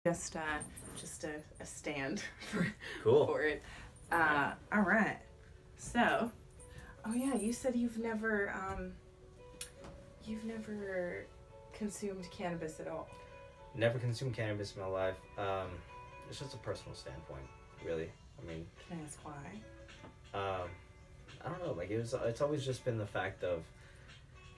just a stand Cool. for it. All right. So, oh yeah, you said you've never consumed cannabis at all. Never consumed cannabis in my life. It's just a personal standpoint, really. I mean, Can I ask why? I don't know. Like it's always just been the fact of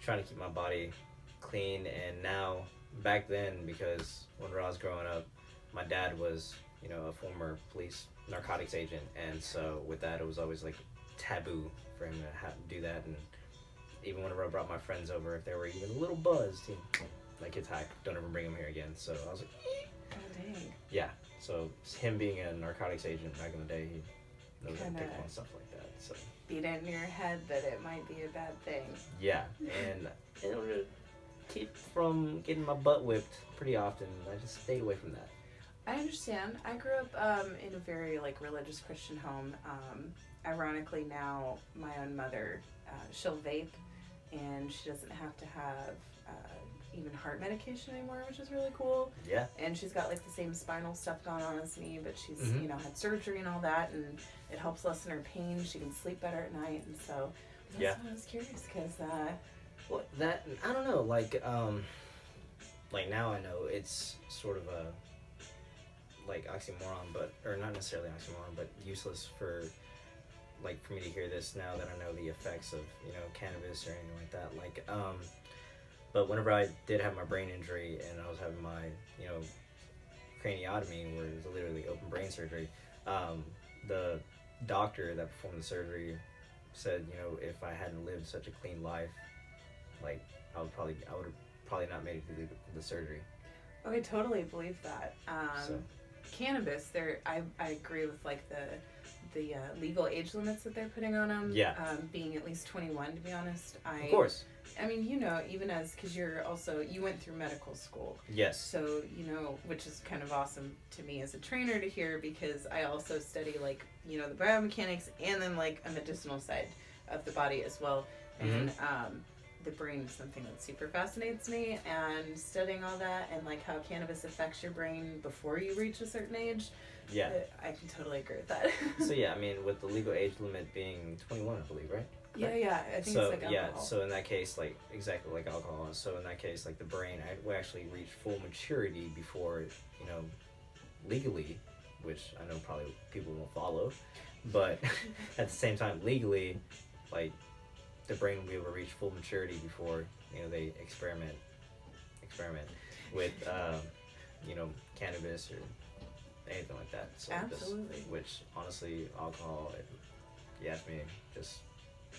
trying to keep my body clean, and now back then, because when I was growing up, my dad was, a former police narcotics agent, and so with that, it was always like taboo for him to have to do that. And even whenever I brought my friends over, if they were even a little buzzed, like it's hack, don't ever bring them here again. So I was like, Oh dang. yeah. So him being a narcotics agent back in the day, he knows how to pick up on stuff like that. So Beat it in your head that it might be a bad thing. yeah, and in order to keep from getting my butt whipped pretty often, I just stayed away from that. I understand. I grew up in a very religious Christian home. Ironically, now my own mother, she'll vape, and she doesn't have to have even heart medication anymore, which is really cool. Yeah. And she's got the same spinal stuff going on as me, but she's had surgery and all that, and it helps lessen her pain. She can sleep better at night, and so that's why I was curious because. Well, that I don't know. Like now I know it's sort of a oxymoron, or not necessarily oxymoron, but useless for me to hear this now that I know the effects of cannabis or anything like that. But whenever I did have my brain injury and I was having my craniotomy, where it was literally open brain surgery, the doctor that performed the surgery said, if I hadn't lived such a clean life, I would have probably not made it through the surgery. Oh, I totally believe that. Cannabis, I agree with the legal age limits that they're putting on them. Yeah. Being at least 21, to be honest. Of course. I mean, even because you went through medical school. Yes. So, which is kind of awesome to me as a trainer to hear, because I also study the biomechanics and then a medicinal side of the body as well. Mm-hmm. And the brain is something that super fascinates me, and studying all that and how cannabis affects your brain before you reach a certain age. Yeah. I can totally agree with that. So yeah, I mean, with the legal age limit being 21, I believe, right? Yeah, I think so, it's alcohol. Yeah, so in that case, exactly like alcohol. So in that case, the brain will actually reach full maturity before, legally, which I know probably people won't follow, but at the same time, legally, the brain will be able to reach full maturity before, they experiment with, cannabis or anything like that. So absolutely. Which honestly, alcohol, if you ask me, just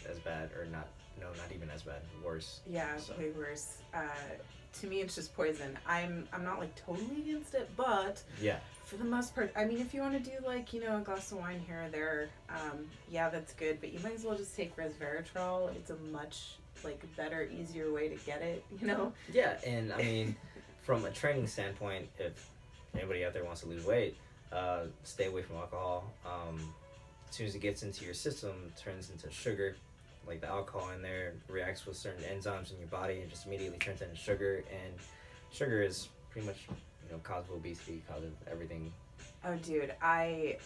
as bad, or not even as bad, worse. Yeah, so. way worse. To me, it's just poison. I'm not totally against it, but yeah, for the most part, I mean, if you want to do a glass of wine here or there, yeah, that's good, but you might as well just take resveratrol. It's a much better, easier way to get it, Yeah, and I mean, from a training standpoint, if anybody out there wants to lose weight, stay away from alcohol. As soon as it gets into your system, it turns into sugar. The alcohol in there reacts with certain enzymes in your body and just immediately turns into sugar. And sugar is pretty much, cause of obesity, cause of everything. Oh, dude, I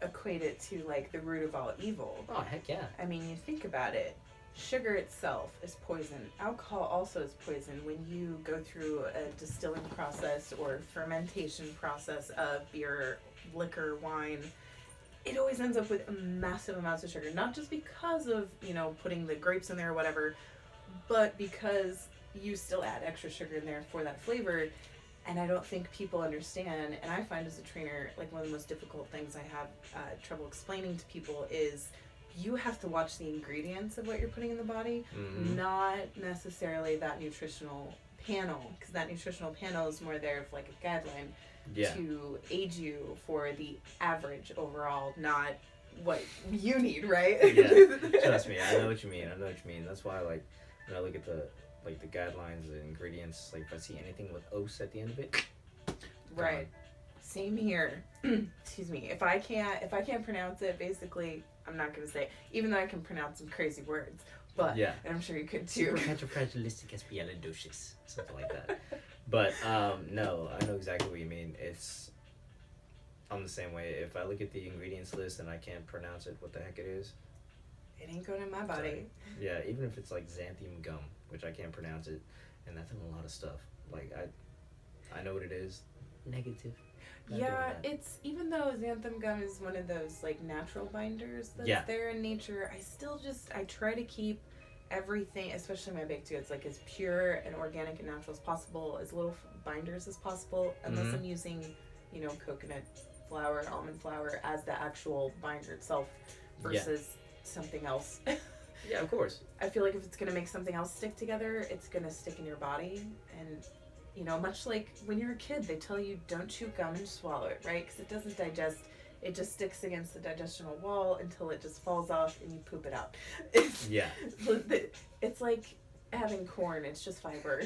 equate it to the root of all evil. Oh, heck yeah. I mean, you think about it. Sugar itself is poison. Alcohol also is poison. When you go through a distilling process or fermentation process of beer, liquor, wine, it always ends up with massive amounts of sugar. Not just because of, putting the grapes in there or whatever, but because you still add extra sugar in there for that flavor. And I don't think people understand, and I find as a trainer, one of the most difficult things I have trouble explaining to people is you have to watch the ingredients of what you're putting in the body, not necessarily that nutritional panel, because that nutritional panel is more there of a guideline to aid you for the average overall, not what you need, right? Yeah, trust me, I know what you mean. That's why, when I look at the guidelines, the ingredients, if I see anything with os at the end of it, right. Same here. Excuse me. If I can't pronounce it, basically, I'm not gonna say it, even though I can pronounce some crazy words. But and I'm sure you could too. Supercalifragilisticexpialidocious, something like that. But no, I know exactly what you mean. I'm the same way. If I look at the ingredients list and I can't pronounce it, what the heck it is, it ain't going in my body. sorry. Yeah, even if it's like Xanthan Gum, which I can't pronounce it, and that's in a lot of stuff. Like I know what it is. Negative. Not doing Yeah, that. it's, even though Xanthan Gum is one of those like natural binders that's there in nature, I try to keep everything, especially my baked goods, like as pure and organic and natural as possible, as little binders as possible, unless I'm using, coconut flour, almond flour as the actual binder itself versus something else. Yeah, of course. I feel like if it's gonna make something else stick together, it's gonna stick in your body. And much like when you're a kid, they tell you don't chew gum and swallow it, right? Because it doesn't digest. It just sticks against the digestional wall until it just falls off and you poop it out. Yeah. It's like having corn. It's just fiber.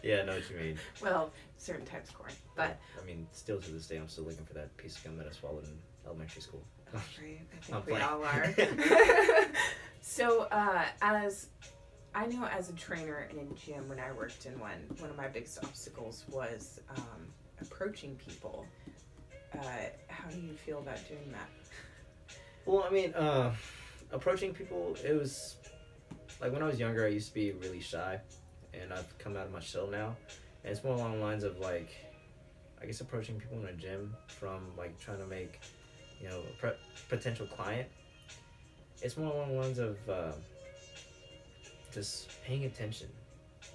Yeah, I know what you mean. Well, certain types of corn. But I mean, still to this day, I'm still looking for that piece of gum that I swallowed in elementary school. right, I think I'm we playing. all are. So, as a trainer and in gym, when I worked in one of my biggest obstacles was approaching people. How do you feel about doing that? Well, I mean, approaching people, it was like when I was younger, I used to be really shy, and I've come out of my shell now, and it's more along the lines of like, I guess approaching people in a gym from like trying to make, a potential client. It's more along the lines of just paying attention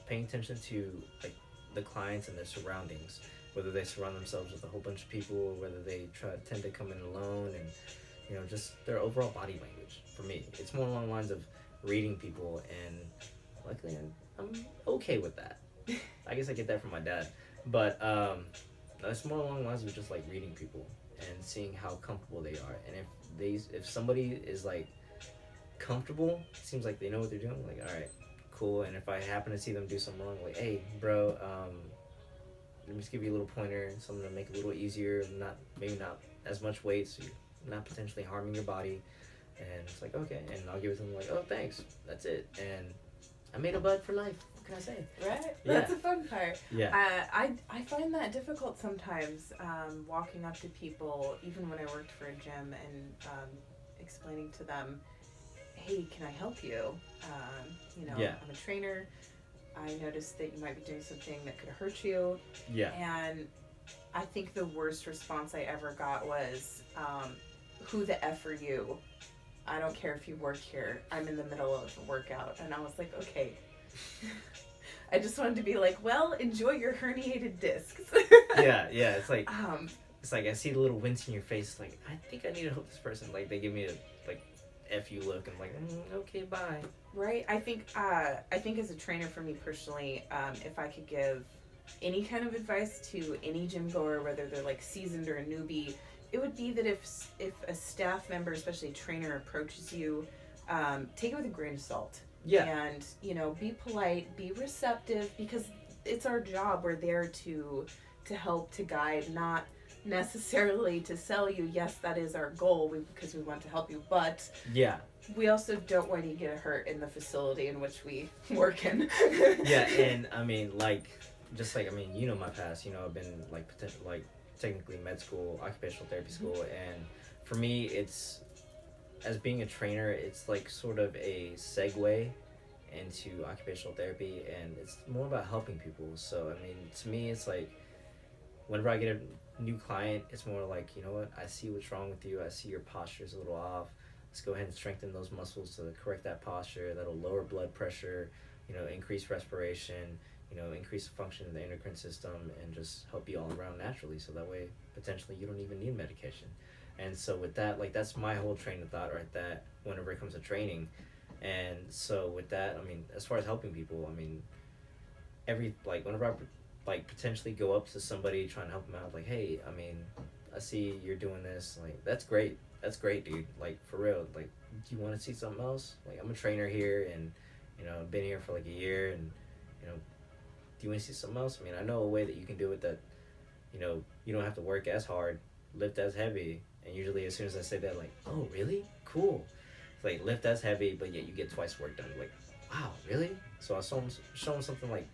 to like the clients and their surroundings, whether they surround themselves with a whole bunch of people or whether they tend to come in alone, and just their overall body language. For me, it's more along the lines of reading people, and luckily I'm okay with that. I guess I get that from my dad, but it's more along the lines of just like reading people and seeing how comfortable they are, and if somebody is like comfortable, seems like they know what they're doing, like, all right, cool. And if I happen to see them do something wrong, like, hey bro, let me just give you a little pointer, something to make it a little easier, maybe not as much weight, so you're not potentially harming your body. And it's like, okay, and I'll give it to them like, oh, thanks, that's it, and I made a bud for life. What can I say? Right? Yeah. That's a fun part. Yeah. I find that difficult sometimes, walking up to people, even when I worked for a gym, and explaining to them, hey, can I help you? I'm a trainer. I noticed that you might be doing something that could hurt you. Yeah. And I think the worst response I ever got was, who the F are you? I don't care if you work here. I'm in the middle of a workout. And I was like, okay. I just wanted to be like, well, enjoy your herniated discs. Yeah. It's like, I see the little wince in your face. Like, I think I need to help this person. Like, they give me a F you look, and I'm like, okay, bye. Right. I think as a trainer, for me personally, if I could give any kind of advice to any gym goer, whether they're like seasoned or a newbie, it would be that if a staff member, especially a trainer, approaches you, take it with a grain of salt. Yeah. And, be polite, be receptive, because it's our job. We're there to help, to guide, not necessarily to sell you. Yes, that is our goal, because we want to help you, but yeah, we also don't want you to get hurt in the facility in which we work in. Yeah, and I mean, my past, I've been technically med school, occupational therapy school, and for me, it's, as being a trainer, it's like sort of a segue into occupational therapy, and it's more about helping people. So, I mean, to me, it's like, whenever I get a new client, it's more like, you know what, I see what's wrong with you, I see your posture is a little off, let's go ahead and strengthen those muscles to correct that posture. That'll lower blood pressure, increase respiration, increase the function of the endocrine system, and just help you all around naturally, so that way potentially you don't even need medication. And so with that, that's my whole train of thought right there whenever it comes to training. And so with that, I mean, as far as helping people, I mean, whenever I potentially go up to somebody trying to help them out, like, hey, I mean, I see you're doing this, like, that's great, dude, like, for real, like, do you want to see something else? Like, I'm a trainer here, and I've been here for like a year, and do you want to see something else? I mean, I know a way that you can do it that you don't have to work as hard, lift as heavy. And usually as soon as I say that, like, oh, really? Cool. It's like, lift as heavy, but yet you get twice work done. Like, wow, really? So I show them something like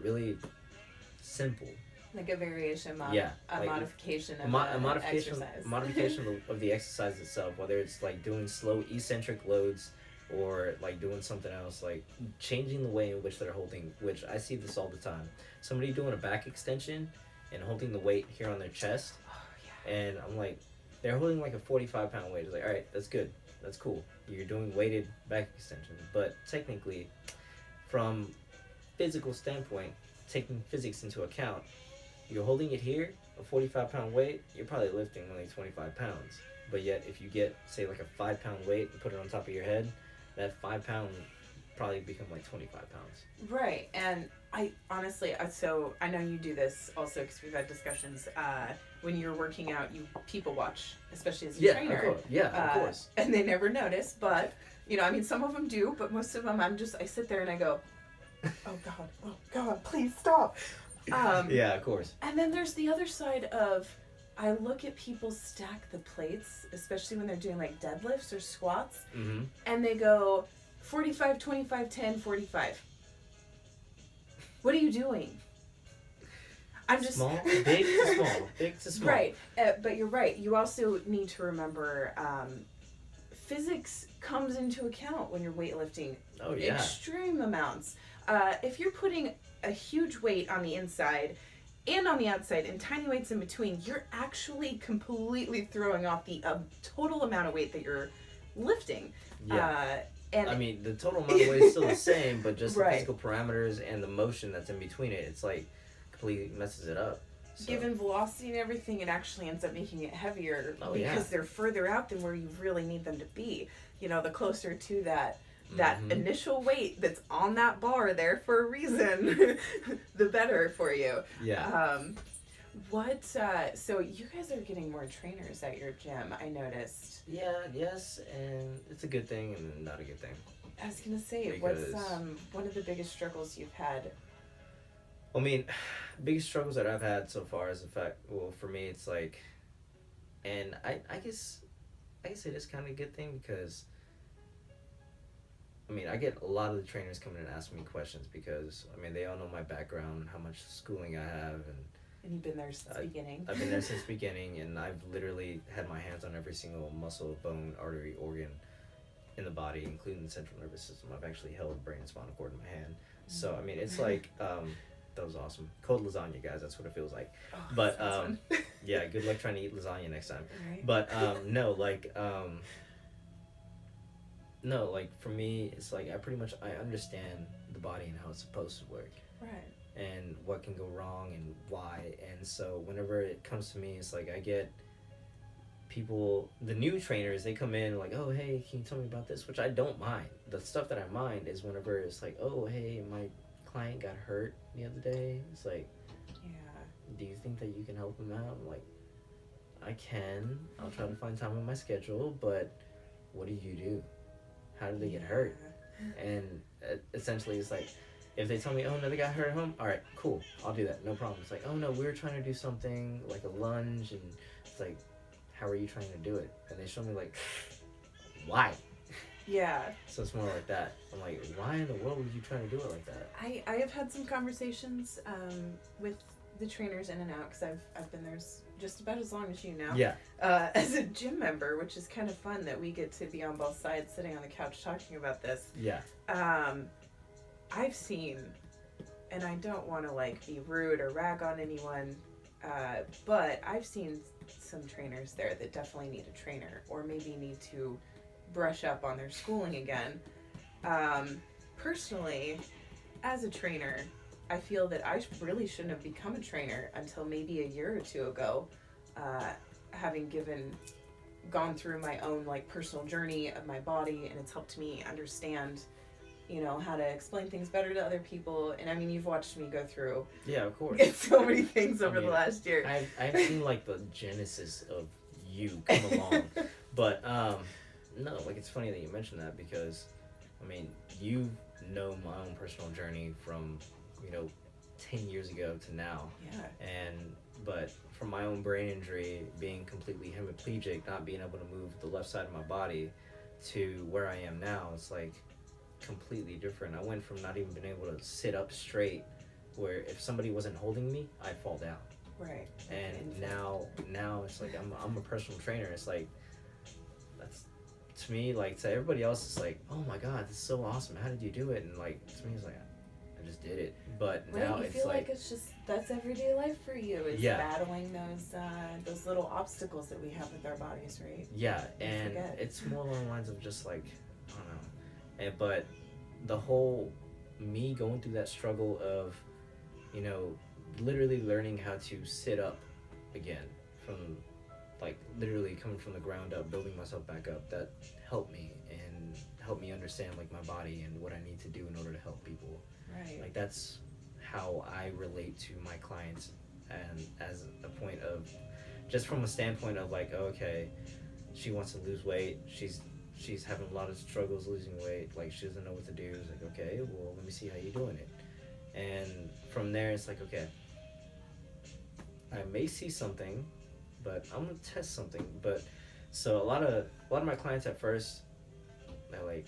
really simple. Like a variation, like modification of modification, exercise. of the exercise itself, whether it's like doing slow eccentric loads or like doing something else, like changing the way in which they're holding, which I see this all the time. Somebody doing a back extension and holding the weight here on their chest, and I'm like, they're holding like a 45-pound weight. It's like, all right, that's good, that's cool, you're doing weighted back extension, but technically from physical standpoint, taking physics into account, you're holding it here, a 45-pound weight, you're probably lifting only 25 pounds. But yet, if you get, say, like a 5-pound weight and put it on top of your head, that 5-pound probably become like 25 pounds. Right. And I honestly, so I know you do this also because we've had discussions. When you're working out, you people watch, especially as a trainer. Of course. Yeah, of course. And they never notice, but, you know, I mean, some of them do, but most of them, I sit there and I go, oh God, please stop. Yeah, of course. And then there's the other side of, I look at people stack the plates, especially when they're doing like deadlifts or squats, and they go 45, 25, 10, 45. What are you doing? I'm just small, big to small, big to small. Right, but you're right. You also need to remember physics comes into account when you're weightlifting. Oh yeah, extreme amounts. If you're putting a huge weight on the inside and on the outside and tiny weights in between, you're actually completely throwing off the total amount of weight that you're lifting. Yeah. And I mean, the total amount of weight is still the same, but just the right. physical parameters and the motion that's in between it, it's like completely messes it up. So. Given velocity and everything, it actually ends up making it heavier because they're further out than where you really need them to be. You know, the closer to that initial weight that's on that bar there for a reason, the better for you. Yeah. So you guys are getting more trainers at your gym, I noticed. Yeah, yes, and it's a good thing and not a good thing. I was gonna say, what's one of the biggest struggles you've had? I mean, biggest struggles that I've had so far is the fact, well, for me, it's like, and I guess it is kind of a good thing because, I mean, I get a lot of the trainers coming and asking me questions because, I mean, they all know my background, how much schooling I have, and you've been there since the beginning. I've been there since the beginning, and I've literally had my hands on every single muscle, bone, artery, organ in the body, including the central nervous system. I've actually held brain and spinal cord in my hand. So, I mean, it's like, that was awesome. Cold lasagna, guys, that's what it feels like. Oh, but, yeah, good luck trying to eat lasagna next time. Right. But, no, like, for me, it's like, I understand the body and how it's supposed to work. Right. And what can go wrong and why. And so whenever it comes to me, it's like I get people, the new trainers, they come in like, oh, hey, can you tell me about this? Which I don't mind. The stuff that I mind is whenever it's like, oh, hey, my client got hurt the other day. It's like, do you think that you can help him out? I'm like, I can. I'll try to find time in my schedule, but what do you do? How did they get hurt? And essentially it's like, if they tell me, oh, no, they got hurt at home, all right, cool, I'll do that, no problem. It's like, oh, no, we were trying to do something, like a lunge, and it's like, how are you trying to do it? And they show me, like, why? Yeah. So it's more like that. I'm like, why in the world would you try to do it like that? I have had some conversations with the trainers in and out, because I've been there just about as long as you now. Yeah. As a gym member, which is kind of fun that we get to be on both sides sitting on the couch talking about this. Yeah. I've seen, and I don't want to like be rude or rag on anyone, but I've seen some trainers there that definitely need a trainer or maybe need to brush up on their schooling again. Personally, as a trainer, I feel that I really shouldn't have become a trainer until maybe a year or two ago, having gone through my own like personal journey of my body, and it's helped me understand, you know, how to explain things better to other people. And I mean, you've watched me go through of course so many things over the last year. I've seen like the genesis of you come along. But no, like, it's funny that you mentioned that, because I mean, you know my own personal journey from, 10 years ago to now. But from my own brain injury, being completely hemiplegic, not being able to move the left side of my body, to where I am now, it's like completely different. I went from not even being able to sit up straight where if somebody wasn't holding me, I'd fall down. Right. And now it's like I'm a personal trainer. It's like, that's, to me, like, to everybody else, it's like, oh my god, this is so awesome, how did you do it? And like, to me, it's like, I just did it. But right, now you it's feel like it's just, that's everyday life for you, is battling those little obstacles that we have with our bodies, right? Yeah, and it's more along the lines of just like, I don't know. But the whole, me going through that struggle of, literally learning how to sit up again, from like literally coming from the ground up, building myself back up, that helped me and helped me understand like my body and what I need to do in order to help people. Right. Like, that's how I relate to my clients, and as a point of, just from a standpoint of like, okay, she wants to lose weight, she's having a lot of struggles losing weight, like she doesn't know what to do. It's like, okay, well, let me see how you're doing it. And from there it's like, okay, I may see something, but I'm gonna test something. But so a lot of my clients at first, they're like,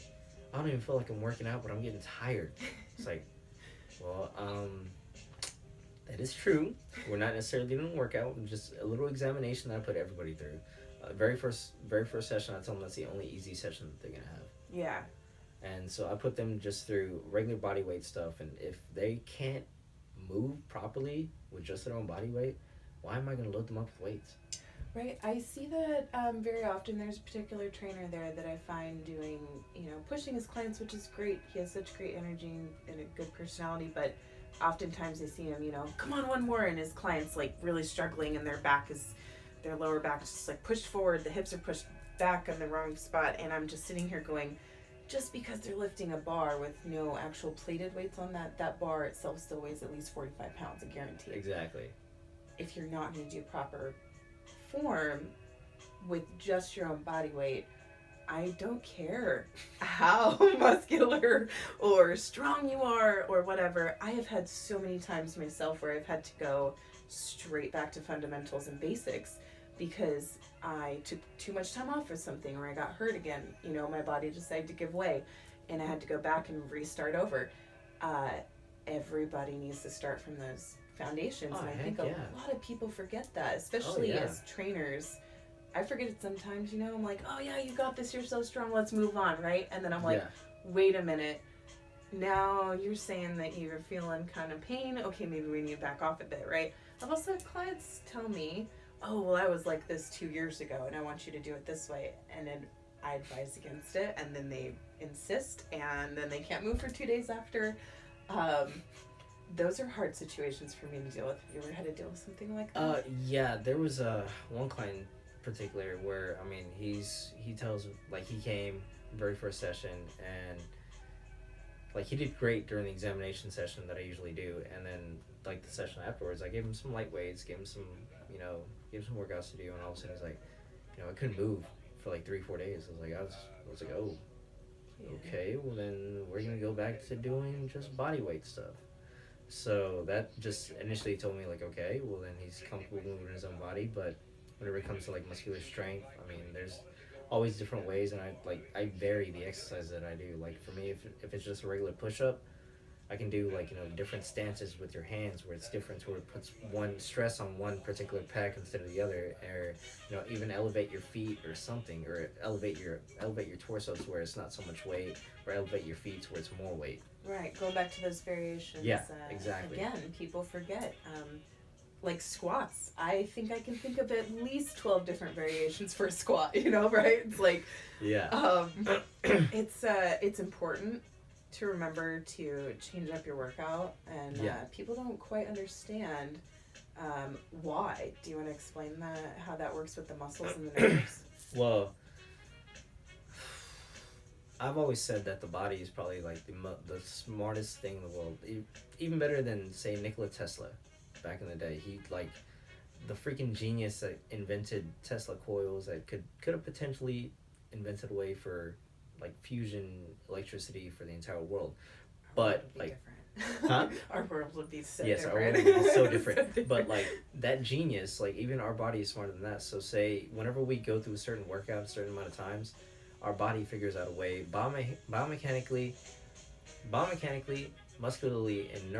I don't even feel like I'm working out, but I'm getting tired. It's like, well, that is true. We're not necessarily doing a workout, just a little examination that I put everybody through. Very first session, I tell them that's the only easy session that they're gonna have. Yeah. And so I put them just through regular body weight stuff, and if they can't move properly with just their own body weight, why am I gonna load them up with weights? Right, I see that very often. There's a particular trainer there that I find doing, pushing his clients, which is great. He has such great energy and a good personality, but oftentimes I see him, come on, one more, and his client's like really struggling, and their lower back is just like pushed forward, the hips are pushed back in the wrong spot, and I'm just sitting here going, just because they're lifting a bar with no actual plated weights on that bar itself still weighs at least 45 pounds, I guarantee. Exactly. If you're not going to do proper form with just your own body weight, I don't care how muscular or strong you are or whatever. I have had so many times myself where I've had to go straight back to fundamentals and basics because I took too much time off for something, or I got hurt again. My body decided to give way and I had to go back and restart over. Everybody needs to start from those foundations, and I think a lot of people forget that, especially as trainers. I forget it sometimes, I'm like, oh yeah, you got this, you're so strong, let's move on, right? And then I'm like, wait a minute, now you're saying that you're feeling kind of pain, okay, maybe we need to back off a bit, right? I've also had clients tell me, oh, well, I was like this 2 years ago and I want you to do it this way, and then I advise against it, and then they insist, and then they can't move for 2 days after. Those are hard situations for me to deal with. Have you ever had to deal with something like that? Yeah, there was one client in particular where, he tells, like, he came very first session, and like he did great during the examination session that I usually do, and then like the session afterwards, I gave him some light weights, gave him some workouts to do, and all of a sudden he's like, I couldn't move for like 3-4 days. I was like, oh, okay, well then we're gonna go back to doing just body weight stuff. So that just initially told me like, okay, well then he's comfortable moving his own body. But whenever it comes to like muscular strength, there's always different ways, and I vary the exercise that I do. Like for me, if it's just a regular push-up, I can do like different stances with your hands where it's different, where it puts one stress on one particular pec instead of the other, or even elevate your feet or something, or elevate your torso to where it's not so much weight, or elevate your feet to where it's more weight. Right, going back to those variations. Yeah, exactly. Again, people forget. Like squats, I think I can think of at least 12 different variations for a squat. Right? It's like, it's important to remember to change up your workout, and people don't quite understand why. Do you want to explain that, how that works with the muscles and the nerves? Well, I've always said that the body is probably like the smartest thing in the world, even better than, say, Nikola Tesla back in the day. He, like, the freaking genius that invented Tesla coils that could have potentially invented a way for like fusion electricity for the entire world. But like, Our world would be so yes, different. our world would be so different. But like that genius, like even our body is smarter than that. So say whenever we go through a certain workout a certain amount of times, our body figures out a way biomechanically, muscularly, and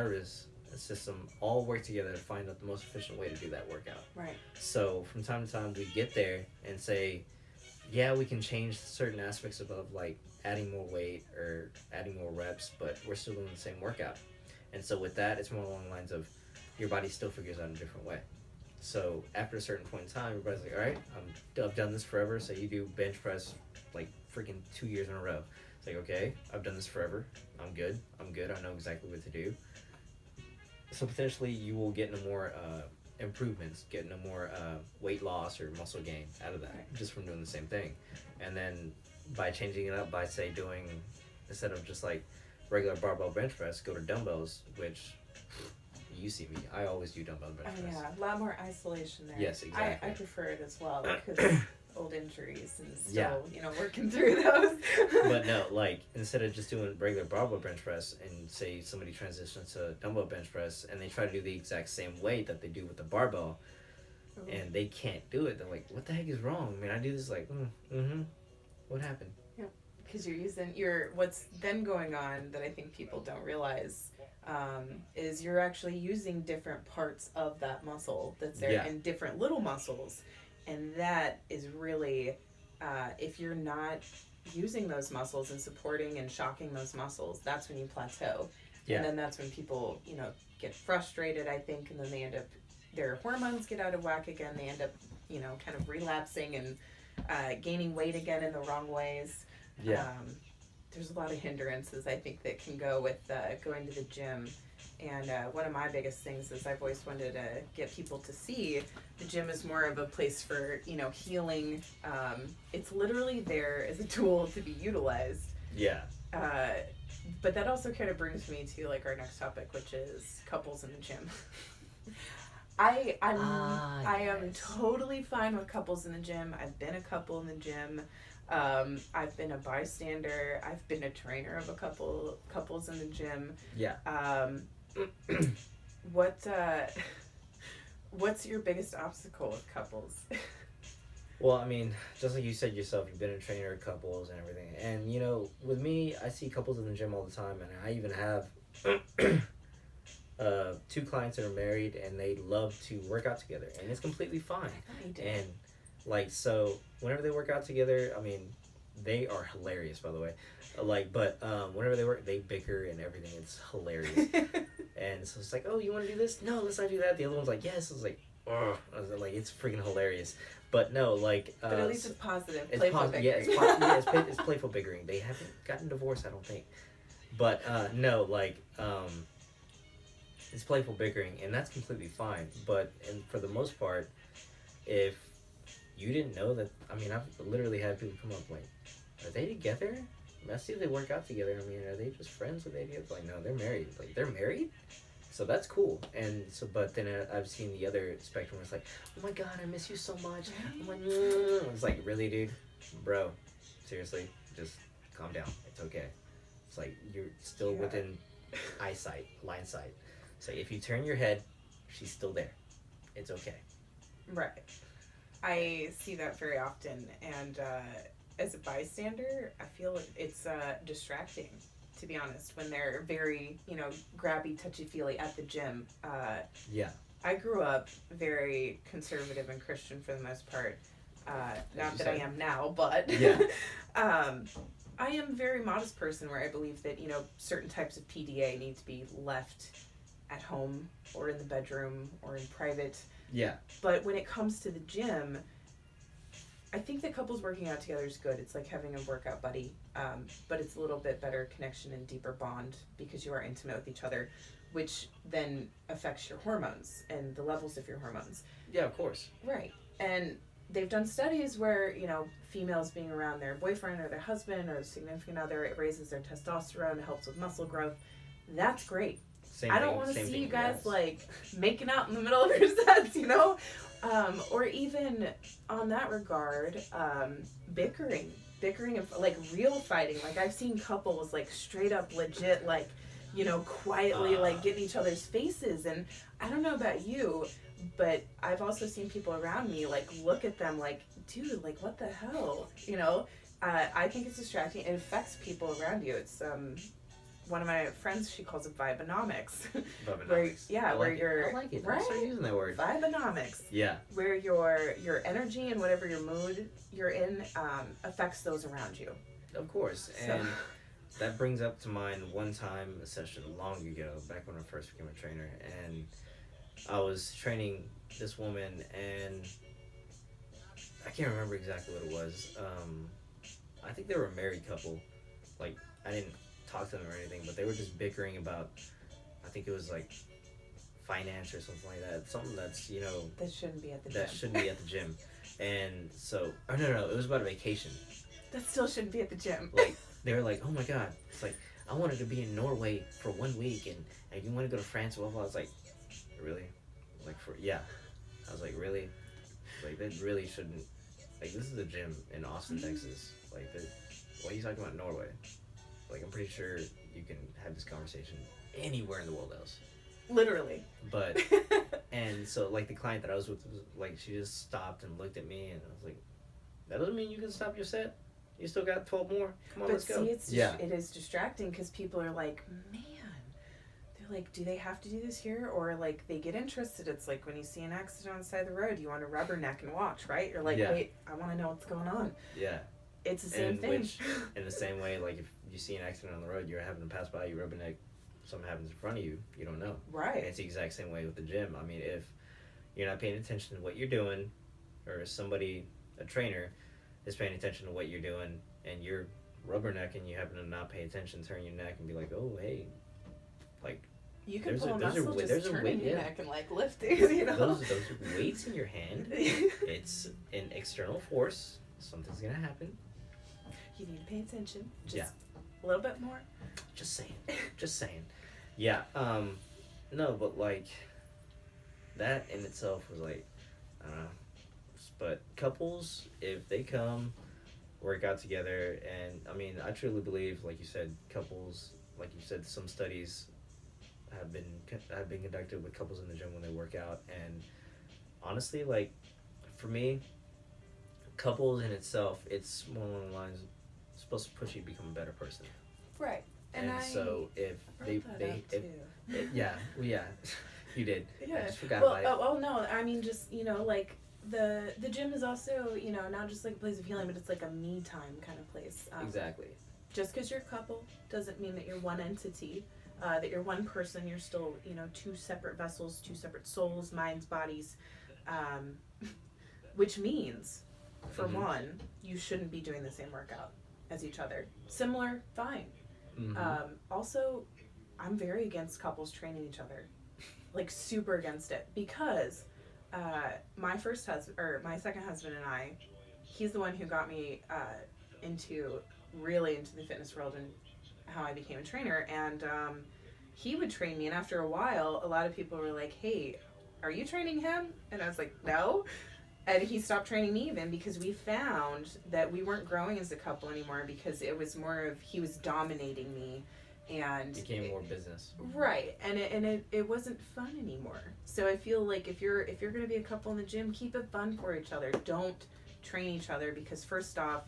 system all work together to find out the most efficient way to do that workout. Right. So from time to time, we get there and say, yeah, we can change certain aspects of like adding more weight or adding more reps, but we're still doing the same workout. And so with that, it's more along the lines of your body still figures out a different way. So after a certain point in time, everybody's like, all right, I've done this forever. So you do bench press like freaking 2 years in a row. It's like, okay, I've done this forever. I'm good. I know exactly what to do. So potentially you will get into more improvements, get into more weight loss or muscle gain out of that, just from doing the same thing. And then by changing it up, by say doing, instead of just like regular barbell bench press, go to dumbbells, which you see me, I always do dumbbell bench press. Yeah, a lot more isolation there. Yes, exactly. I prefer it as well because old injuries and still, working through those. But no, like instead of just doing regular barbell bench press and say somebody transitions to dumbbell bench press and they try to do the exact same weight that they do with the barbell, and they can't do it, they're like, what the heck is wrong? I mean, I do this like, what happened? Yeah, because you're using what's then going on that I think people don't realize is you're actually using different parts of that muscle that's there and different little muscles. And that is really, if you're not using those muscles and supporting and shocking those muscles, that's when you plateau. Yeah. And then that's when people, get frustrated, I think, and then they end up, their hormones get out of whack again. They end up, kind of relapsing and gaining weight again in the wrong ways. Yeah. There's a lot of hindrances, I think, that can go with going to the gym. And one of my biggest things is I've always wanted to get people to see the gym is more of a place for, healing. It's literally there as a tool to be utilized. Yeah. But that also kind of brings me to like our next topic, which is couples in the gym. I am totally fine with couples in the gym. I've been a couple in the gym. I've been a bystander. I've been a trainer of a couples in the gym. Yeah. What's your biggest obstacle with couples? Well, I mean, just like you said yourself, you've been a trainer of couples and everything. And, with me, I see couples in the gym all the time, and I even have 2 clients that are married, and they love to work out together, and it's completely fine. And, so whenever they work out together, I mean, they are hilarious, by the way. But whenever they work, they bicker and everything. It's hilarious. And so it's like, oh, you want to do this? No, let's not do that. The other one's like, yes. I was like, oh. I was like, it's freaking hilarious. But no, but at least it's positive. It's playful bickering. Yeah, it's playful bickering. They haven't gotten divorced, I don't think. But no, it's playful bickering, and that's completely fine. But for the most part, if you didn't know that, I mean, I've literally had people come up like, are they together? I see if they work out together. I mean, are they just friends? Are they together? Like, no, they're married. Like, they're married? So that's cool. And so, but then I've seen the other spectrum where it's like, oh my God, I miss you so much. I'm like, it's like, really, dude? Bro, seriously, just calm down. It's okay. It's like, you're still within eyesight, line sight. So if you turn your head, she's still there. It's okay. Right. I see that very often, and as a bystander, I feel it's distracting, to be honest, when they're very, grabby, touchy-feely at the gym. Yeah. I grew up very conservative and Christian for the most part. Not that I am now, but yeah. I am a very modest person where I believe that, certain types of PDA need to be left at home or in the bedroom or in private. Yeah. But when it comes to the gym, I think that couples working out together is good. It's like having a workout buddy, but it's a little bit better connection and deeper bond because you are intimate with each other, which then affects your hormones and the levels of your hormones. Yeah, of course. Right. And they've done studies where, females being around their boyfriend or their husband or significant other, it raises their testosterone, it helps with muscle growth. That's great. I don't want to see you guys making out in the middle of your sets, or even on that regard, bickering and real fighting. Like I've seen couples straight up legit, quietly get in each other's faces. And I don't know about you, but I've also seen people around me look at them dude, what the hell, I think it's distracting. It affects people around you. It's one of my friends, she calls it Vibenomics. Rubbernecking. Where you're I like it. right. I start using that word. Vibenomics. Yeah. Where your energy and whatever your mood you're in affects those around you. Of course, So. and that brings up to mind one time, a session long ago, back when I first became a trainer, and I was training this woman, and I can't remember exactly what it was. I think they were a married couple. Like, I didn't talk to them or anything, but they were just bickering about, I think it was like finance or something like that. Something that's, you know, That shouldn't be at the that gym. shouldn't be at the gym. And so, oh no, it was about a vacation. That still shouldn't be at the gym. Like, they were like, oh my god, it's like, I wanted to be in Norway for 1 week, and you want to go to France, blah, blah. I was like, really? Like, yeah. I was like, really? Like, that really shouldn't, like, this is a gym in Austin, Texas. Like, why are you talking about Norway? Like, I'm pretty sure you can have this conversation anywhere in the world else. Literally. But, and so, like, the client that I was with, was, like, she just stopped and looked at me, and I was like, that doesn't mean you can stop your set. You still got 12 more. Come on, But let's see, go. it is distracting because people are like, man, they're like, do they have to do this here? Or like they get interested. It's like when you see an accident on the side of the road, you want to rubberneck and watch, right? You're like, wait, I want to know what's going on. Yeah. It's the same thing. Which, in the same way, like if you see an accident on the road, you're having to pass by, you rubberneck, something happens in front of you, you don't know. Right. And it's the exact same way with the gym. I mean, if you're not paying attention to what you're doing, or somebody, a trainer, is paying attention to what you're doing, and you're rubbernecking, you happen to not pay attention, turn your neck, and be like, oh, hey, like, you can there's pull a muscle just turning your neck and like lifting, you know? Those are weights in your hand. It's an external force. Something's gonna happen. You need to pay attention. Just a a little bit more. Just saying. Yeah. No, but like that in itself was like, I don't know. But couples, if they come, work out together, and I mean, I truly believe, like you said, couples, like you said, some studies have been conducted with couples in the gym when they work out, and honestly, like for me, couples in itself, it's more along the lines, it's supposed to push you to become a better person. Right. And so if they yeah, you did. Yeah. I just forgot about it. Oh no, I mean just, you know, like the gym is also, you know, not just like a place of healing, but it's like a me time kind of place. Exactly. Just because you're a couple doesn't mean that you're one entity, that you're one person. You're still, you know, two separate vessels, two separate souls, minds, bodies, which means, for one, you shouldn't be doing the same workout as each other. Similar, fine. Also, I'm very against couples training each other, like super against it, because my second husband and I, he's the one who got me really into the fitness world and how I became a trainer. And he would train me, and after a while, a lot of people were like, hey, are you training him? And I was like, no. And he stopped training me even because we found that we weren't growing as a couple anymore, because it was more of he was dominating me, and it became more business. Right. And it wasn't fun anymore. So I feel like if you're gonna be a couple in the gym, keep it fun for each other. Don't train each other, because first off,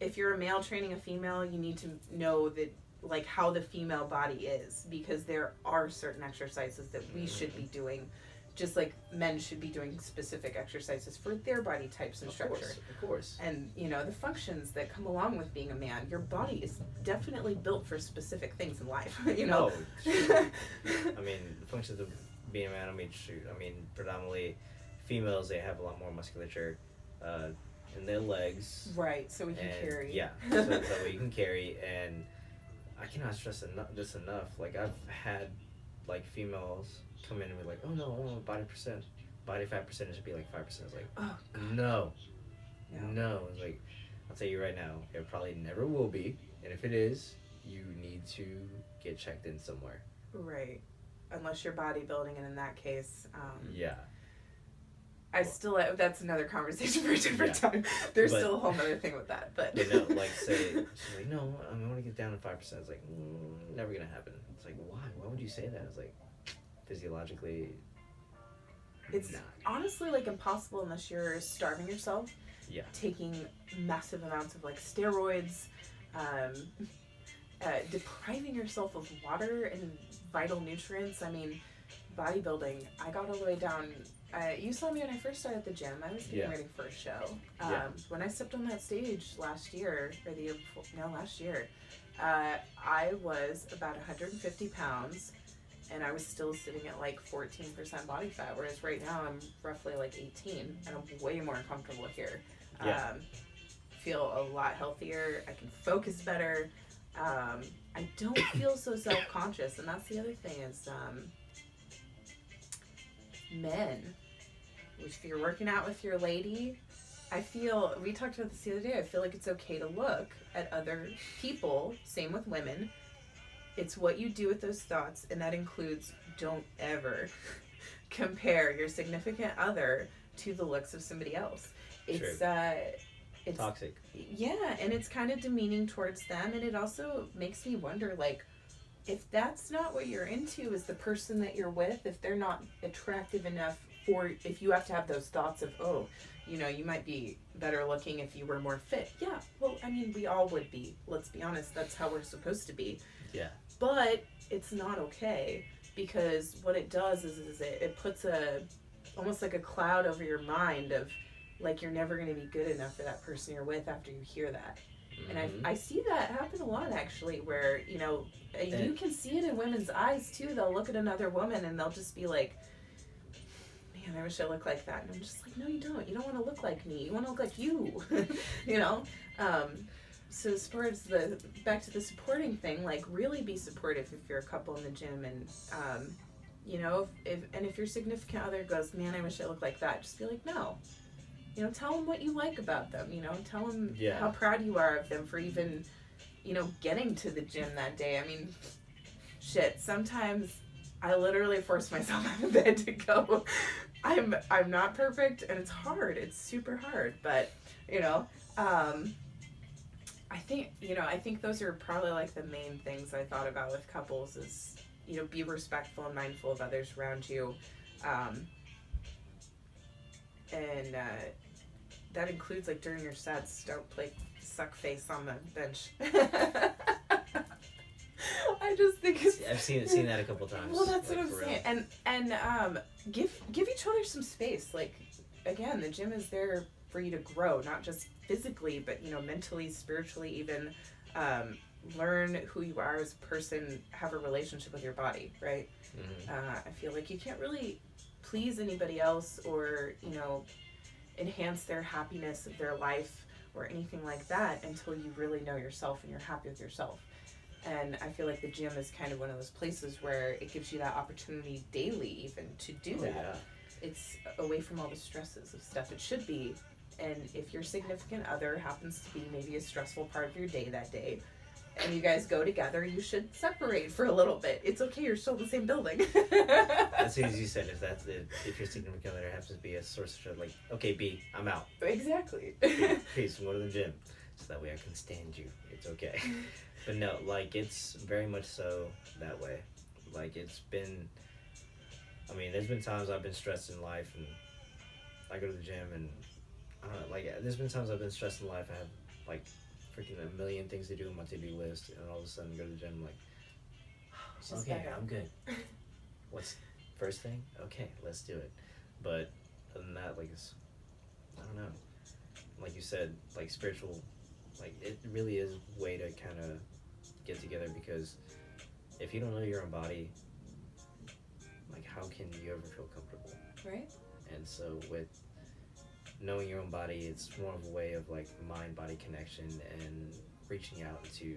if you're a male training a female, you need to know that, like, how the female body is, because there are certain exercises that we should be doing, just like men should be doing specific exercises for their body types and structure. Of course. And, you know, the functions that come along with being a man. Your body is definitely built for specific things in life, you know? No, I mean, the functions of being a man, I mean, predominantly females, they have a lot more musculature in their legs. Right, so we can carry. Yeah, so that way you can carry, and I cannot stress this enough. Like, I've had, like, females come in and be like, oh no, I want body fat percentage to be like 5%. It's like, oh, God. No. It's like, I'll tell you right now, it probably never will be, and if it is, you need to get checked in somewhere. Right, unless you're bodybuilding, and in that case, yeah. That's another conversation for a different time. There's still a whole other thing with that, but. You know, like, say, she's like, no, I want to get down to 5%. It's like, never gonna happen. It's like, why? Why would you say that? It's like, physiologically, it's honestly like impossible unless you're starving yourself. Yeah. Taking massive amounts of like steroids, depriving yourself of water and vital nutrients. I mean, bodybuilding, I got all the way down. You saw me when I first started at the gym. I was getting ready for a show. When I stepped on that stage last year, or the year before, no, last year, I was about 150 pounds, and I was still sitting at like 14% body fat, whereas right now I'm roughly like 18, and I'm way more comfortable here. Feel a lot healthier. I can focus better. I don't feel so self-conscious, and that's the other thing is men, if you're working out with your lady, we talked about this the other day, I feel like it's okay to look at other people, same with women. It's what you do with those thoughts, and that includes don't ever compare your significant other to the looks of somebody else. It's it's toxic. Yeah, and it's kind of demeaning towards them, and it also makes me wonder, like, if that's not what you're into, is the person that you're with, if they're not attractive enough for, if you have to have those thoughts of, oh, you know, you might be better looking if you were more fit. Yeah, well, I mean, we all would be. Let's be honest, that's how we're supposed to be. Yeah. But it's not okay, because what it does is it puts almost like a cloud over your mind of, like, you're never going to be good enough for that person you're with after you hear that. Mm-hmm. And I see that happen a lot, actually, where, you know, you can see it in women's eyes, too. They'll look at another woman and they'll just be like, man, I wish I looked like that. And I'm just like, no, you don't. You don't want to look like me. You want to look like you, you know? So as far as back to the supporting thing, like, really be supportive if you're a couple in the gym. And, you know, if your significant other goes, man, I wish I looked like that, just be like, no. You know, tell them what you like about them, you know, tell them how proud you are of them for even, you know, getting to the gym that day. I mean, shit, sometimes I literally force myself out of bed to go. I'm not perfect, and it's hard. It's super hard, but, you know, I think those are probably like the main things I thought about with couples is, you know, be respectful and mindful of others around you. And that includes, like, during your sets, don't play suck face on the bench. I just think it's... I've seen that a couple times. Well, that's like, what I'm saying. And give each other some space. Like, again, the gym is there for you to grow, not just physically, but, you know, mentally, spiritually, even. Learn who you are as a person, have a relationship with your body, right? Mm-hmm. I feel like you can't really please anybody else or, you know, enhance their happiness of their life or anything like that until you really know yourself and you're happy with yourself. And I feel like the gym is kind of one of those places where it gives you that opportunity daily even to do that. Yeah. It's away from all the stresses of stuff it should be. And if your significant other happens to be maybe a stressful part of your day that day, and you guys go together, you should separate for a little bit. It's okay, you're still in the same building. As soon as you said, if your significant other happens to be a source of, like, okay, B, I'm out. Exactly. Peace, go to the gym. So that way I can stand you. It's okay. But no, like, it's very much so that way. Like, it's been, I mean, there's been times I've been stressed in life, and I go to the gym, and, I don't know, like, there's been times I've been stressed in life, I have, like, freaking a million things to do on my to-do list, and all of a sudden go to the gym, like, okay, I'm good. What's first thing? Okay, let's do it. But other than that, like, it's, I don't know. Like you said, like, spiritual, like, it really is a way to kind of get together, because if you don't know your own body, like, how can you ever feel comfortable? Right. And so with knowing your own body, it's more of a way of, like, mind-body connection and reaching out to,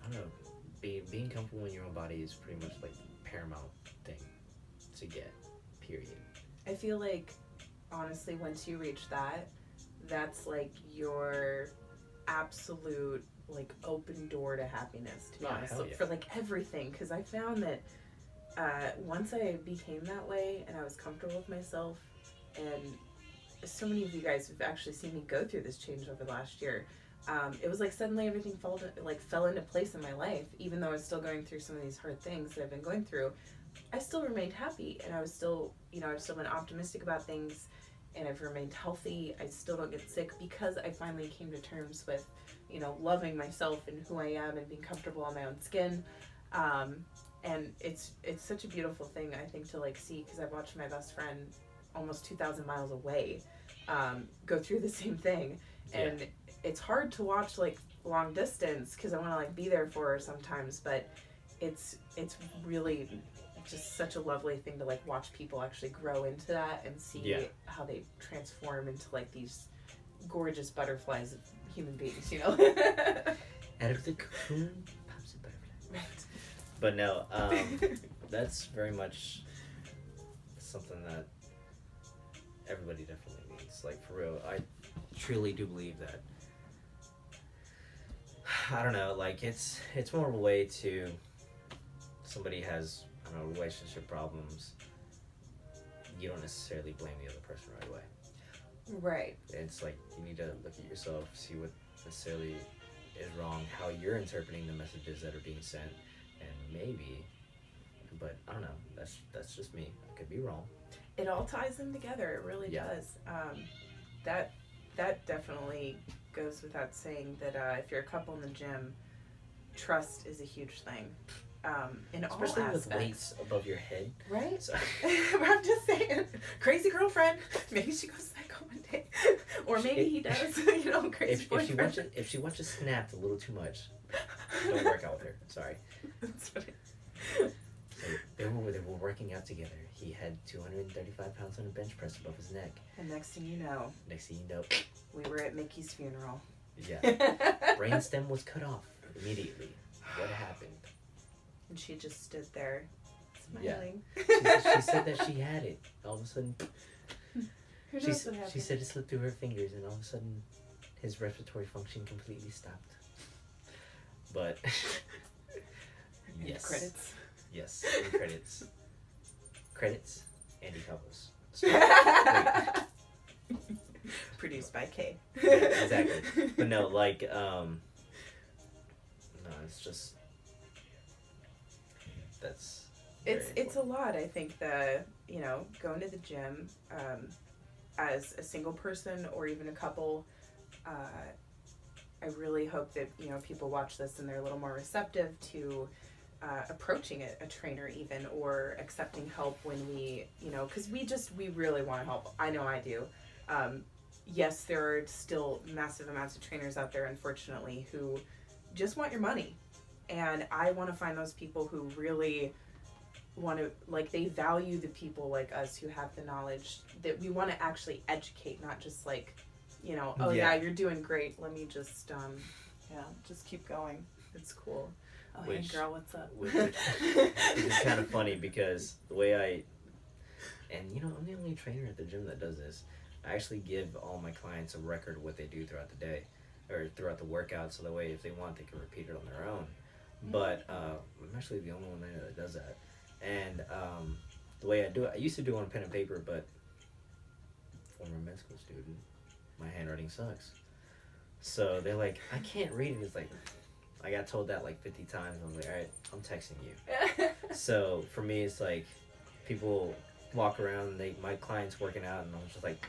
I don't know, being comfortable in your own body is pretty much, like, the paramount thing to get, period. I feel like, honestly, once you reach that, that's, like, your absolute, like, open door to happiness, to be honest, for, like, everything, because I found that once I became that way and I was comfortable with myself, and so many of you guys have actually seen me go through this change over the last year. It was like suddenly everything fell into place in my life. Even though I was still going through some of these hard things that I've been going through, I still remained happy, and I was still, you know, I've still been optimistic about things, and I've remained healthy. I still don't get sick because I finally came to terms with, loving myself and who I am and being comfortable in my own skin. And it's such a beautiful thing, I think, to like see, because I've watched my best friend almost 2,000 miles away go through the same thing. And it's hard to watch like long distance because I want to like be there for her sometimes, but it's really just such a lovely thing to like watch people actually grow into that and see how they transform into like these gorgeous butterflies of human beings, Out of the cocoon pops a butterfly. Right. But no, that's very much something that everybody definitely needs. Like, for real, I truly do believe that. I don't know, like, it's more of a way to, somebody has, I don't know, relationship problems, you don't necessarily blame the other person right away. Right. It's like, you need to look at yourself, see what necessarily is wrong, how you're interpreting the messages that are being sent, and maybe, but I don't know, that's just me. I could be wrong. It all ties them together. It really does. That definitely goes without saying that if you're a couple in the gym, trust is a huge thing. In especially all aspects. with weights above your head. Right? So. I'm just saying, crazy girlfriend, maybe she goes psycho one day. Or maybe he does, crazy boyfriend. If she watches Snapped a little too much, don't work out with her. Sorry. That's funny. So they were working out together. He had 235 pounds on a bench press above his neck. And next thing you know, we were at Mickey's funeral. Yeah. Brainstem was cut off immediately. What happened? And she just stood there, smiling. Yeah. She said that she had it. All of a sudden, Who knows what happened? she said it slipped through her fingers, and all of a sudden, his respiratory function completely stopped. But yes, credits. Yes, in credits. Credits, Andy Cobbles. Produced by Kay. Yeah, exactly. But no, like, no, it's just, that's it's a lot. I think going to the gym as a single person or even a couple, I really hope that people watch this and they're a little more receptive to approaching a trainer even, or accepting help when we because we really want to help. I know I do. Yes, there are still massive amounts of trainers out there, unfortunately, who just want your money. And I want to find those people who really want to, like, they value the people like us who have the knowledge, that we want to actually educate, not just like, yeah, you're doing great. Let me just, just keep going. It's cool. Oh, hey girl, what's up? Which is kind of funny because the way I'm the only trainer at the gym that does this. I actually give all my clients a record of what they do throughout the day or throughout the workout, so that way if they want they can repeat it on their own. But I'm actually the only one there that does that. And the way I do it, I used to do it on pen and paper, but former med school student, my handwriting sucks. So they're like, I can't read it. It's like, I got told that like 50 times. I was like, all right, I'm texting you. So for me, it's like people walk around, my client's working out, and I'm just like,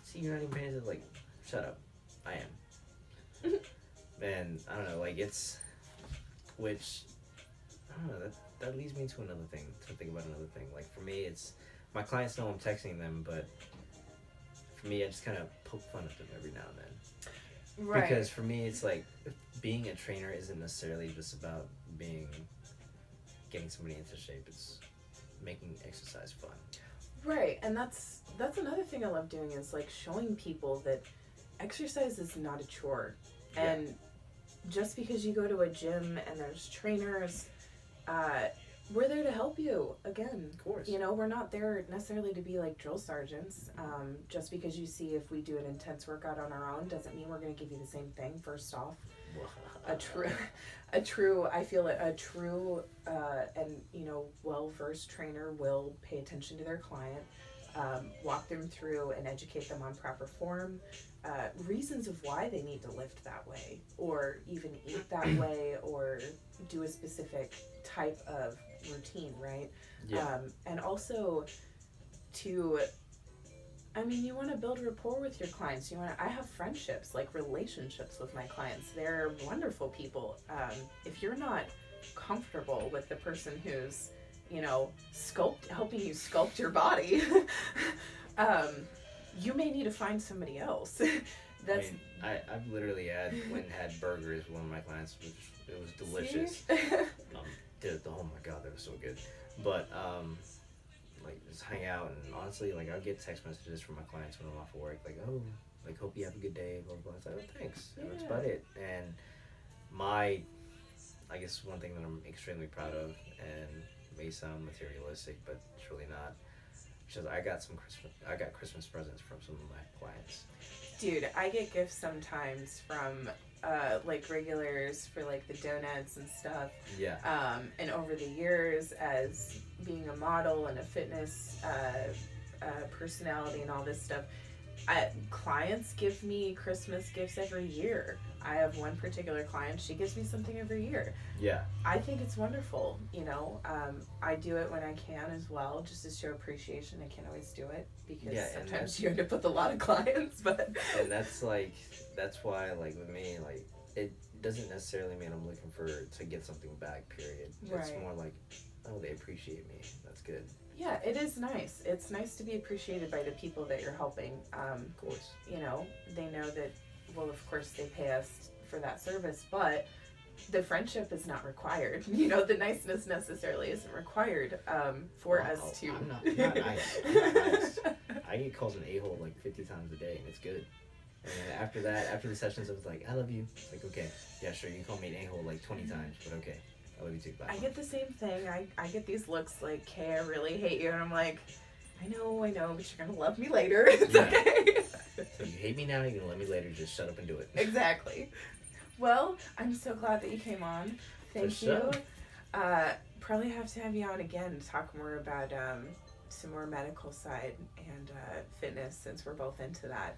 see, you're not even paying attention. Like, shut up. I am. And I don't know, like, which, I don't know, that leads me to another thing, to think about another thing. Like, for me, it's, my clients know I'm texting them, but for me, I just kind of poke fun at them every now and then. Right. Because for me, it's like, being a trainer isn't necessarily just about getting somebody into shape. It's making exercise fun. Right, and that's another thing I love doing, is like showing people that exercise is not a chore. Yeah. And just because you go to a gym and there's trainers, we're there to help you. Again, Of course. We're not there necessarily to be like drill sergeants. Just because you see if we do an intense workout on our own doesn't mean we're going to give you the same thing. First off, a true and well-versed trainer will pay attention to their client, walk them through and educate them on proper form, reasons of why they need to lift that way, or even eat that way, or do a specific type of routine, right? Yeah. And also to I mean, you want to build rapport with your clients. I have friendships, like relationships with my clients. They're wonderful people. If you're not comfortable with the person who's, helping you sculpt your body, you may need to find somebody else. That's. I've literally went and had burgers with one of my clients, which it was delicious. Oh my god, that was so good. But like just hang out, and honestly, like I'll get text messages from my clients when I'm off of work, like, oh, like hope you have a good day, blah blah. It's like, oh, thanks. And that's about it. And I guess one thing that I'm extremely proud of, and may sound materialistic, but it's really not. Because I got Christmas presents from some of my clients. Dude, I get gifts sometimes from like regulars for like the donuts and stuff. Yeah. And over the years, as being a model and a fitness personality and all this stuff, clients give me Christmas gifts every year. I have one particular client, she gives me something every year. Yeah. I think it's wonderful, I do it when I can as well, just to show appreciation. I can't always do it because sometimes you end up with a lot of clients, but... And that's why, like, with me, like, it doesn't necessarily mean I'm looking to get something back, period. Right. It's more like, oh, they appreciate me. That's good. Yeah, it is nice. It's nice to be appreciated by the people that you're helping. Of course. They know that, well, of course they pay us for that service, but the friendship is not required. The niceness necessarily isn't required for us to... I'm not nice. I'm not nice. I get called an a-hole like 50 times a day, and it's good. And then after the sessions, I was like, I love you. It's like, okay, yeah, sure, you can call me an a-hole like 20 times, but okay. I love you too. Bye. I get the same thing. I get these looks like, hey, I really hate you. And I'm like, I know, but you're going to love me later. It's okay. So you hate me now, you're going to love me later. Just shut up and do it. Exactly. Well, I'm so glad that you came on. Thank you. Probably have to have you on again to talk more about some more medical side and fitness, since we're both into that.